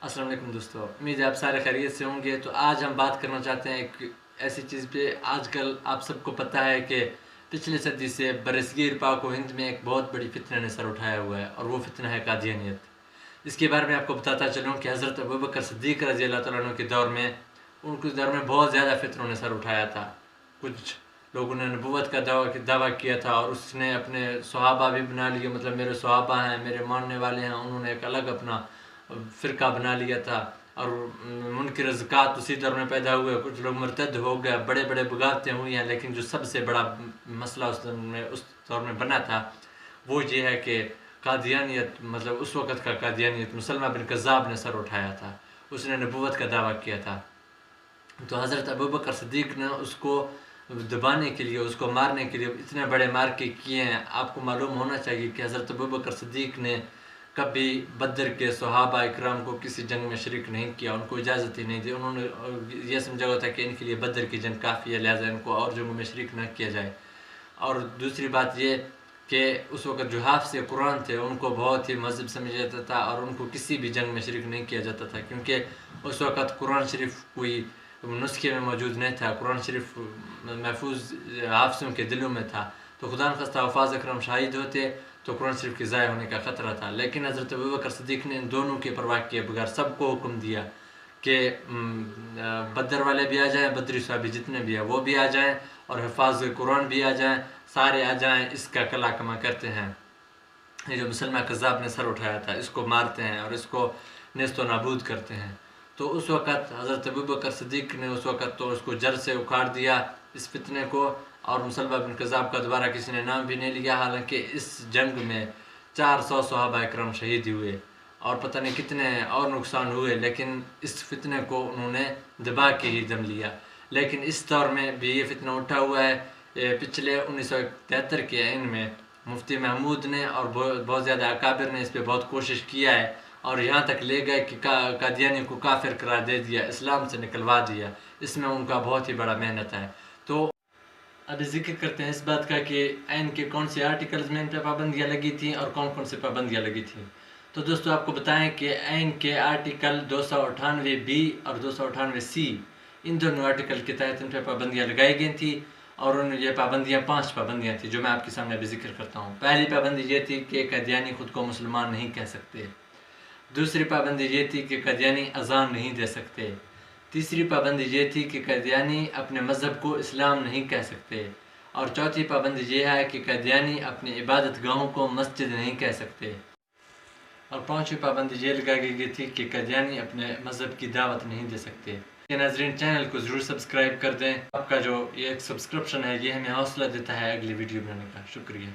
अस्सलाम वालेकुम दोस्तों, उम्मीद है आप सारे खैरियत से होंगे। तो आज हम बात करना चाहते हैं एक ऐसी चीज़ पे। आजकल आप सबको पता है कि पिछले सदी से बरसगीर पाक व हिंद में एक बहुत बड़ी फितने ने सर उठाया हुआ है, और वो फितना है कादियानियत। इसके बारे में आपको बताता चलूँ कि हज़रत अबू बकर सिद्दीक़ रज़ी अल्लाह तआला अन्हु के दौर में बहुत ज़्यादा फितनों ने सर उठाया था। कुछ लोगों ने नबूवत का दावा किया था, और उसने अपने सहाबा भी बना लिए, मतलब मेरे सहाबा हैं, मेरे मानने वाले हैं। उन्होंने एक अलग अपना फ़िरका बना लिया था, और मुनकिर ज़कात उसी दौर में पैदा हुए। कुछ लोग मुर्तद हो गए, बड़े बड़े बगावतें हुई हैं। लेकिन जो सबसे बड़ा मसला उस दौर में बना था वो ये है कि कादियानियत, मतलब उस वक़्त का कादियानियत मुसलमा बिन कज़्ज़ाब ने सर उठाया था। उसने नबूवत का दावा किया था। तो हज़रत अबू बकर सिद्दीक़ ने उसको दबाने के लिए, उसको मारने के लिए इतने बड़े मार्के किए हैं। आपको मालूम होना चाहिए कि हज़रत अबू बकर सिद्दीक़ ने कभी बदर के सहाबा इकराम को किसी जंग में शरीक नहीं किया, उनको इजाज़त ही नहीं दी। उन्होंने ये समझा हुआ था कि इनके लिए बदर की जंग काफ़ी है, लिहाजा इनको और जंगों में शरीक न किया जाए। और दूसरी बात ये कि उस वक़्त जो हाफ़िज़ कुरान थे उनको बहुत ही महज़ब समझा जाता था, और उनको किसी भी जंग में शरीक नहीं किया जाता था, क्योंकि उस वक़्त कुरान शरीफ कोई नुस्खे में मौजूद नहीं था। कुरान शरीफ महफूज हाफ़िज़ों के दिलों में था। तो खुदा न खास्ता हफ़ाज़ अकरम शाहिद होते तो कुरान शरीफ के ज़ाय होने का ख़तरा था। लेकिन हज़रत अबू बकर सिद्दीक़ ने इन दोनों की परवाह किए बगैर सबको हुक्म दिया कि बदर वाले भी आ जाएँ, बदरी सहाबी जितने भी हैं वो भी आ जाएँ, और हफ़ाज़ कुरान भी आ जाएँ, सारे आ जाएँ। इसका कला कमा करते हैं। ये जो मुसलमा कज़्ज़ाब ने सर उठाया था, इसको मारते हैं और इसको नेस्त व नाबूद करते हैं। तो उस वक़्त हज़रत अबू बकर सिद्दीक़ ने उस वक़्त तो उसको जड़ से उखाड़ दिया, इस फितने को, और मुसलमा बिन कज़्ज़ाब का दोबारा किसी ने नाम भी नहीं लिया। हालांकि इस जंग में 400 सहाबा इकराम शहीद हुए, और पता नहीं कितने और नुकसान हुए, लेकिन इस फितने को उन्होंने दबा के ही दम लिया। लेकिन इस दौर में भी ये फितना उठा हुआ है। पिछले 1973 के आइन में मुफ्ती महमूद ने और बहुत ज़्यादा अकाबिर ने इस पर बहुत कोशिश किया है, और यहाँ तक ले गए कि कादियानी को काफिर करार दे दिया, इस्लाम से निकलवा दिया। इसमें उनका बहुत ही बड़ा मेहनत है। तो अभी जिक्र करते हैं इस बात का कि आइन के कौन से आर्टिकल्स में इन पर पाबंदियाँ लगी थी और कौन कौन से पाबंदियाँ लगी थी। तो दोस्तों आपको बताएं कि आइन के आर्टिकल 298B और 298C, इन दोनों आर्टिकल के तहत इन पर पाबंदियाँ लगाई गई थी। और उन ये पाबंदियाँ 5 पाबंदियाँ थी जो मैं आपके सामने अभी जिक्र करता हूँ। पहली पाबंदी ये थी कि कादियानी खुद को मुसलमान नहीं कह सकते। दूसरी पाबंदी ये थी कि कादियानी अजान नहीं दे सकते। तीसरी पाबंदी ये थी कि कादियानी अपने मज़हब को इस्लाम नहीं कह सकते। और चौथी पाबंदी ये है कि कादियानी अपनी इबादत गाहों को मस्जिद नहीं कह सकते। और पाँचवीं पाबंदी ये लगाई गई थी कि कादियानी अपने मज़हब की दावत नहीं दे सकते। नाज़रीन, चैनल को ज़रूर सब्सक्राइब कर दें। आपका जो ये एक सब्सक्रिप्शन है ये हमें हौसला देता है अगली वीडियो बनाने का। शुक्रिया।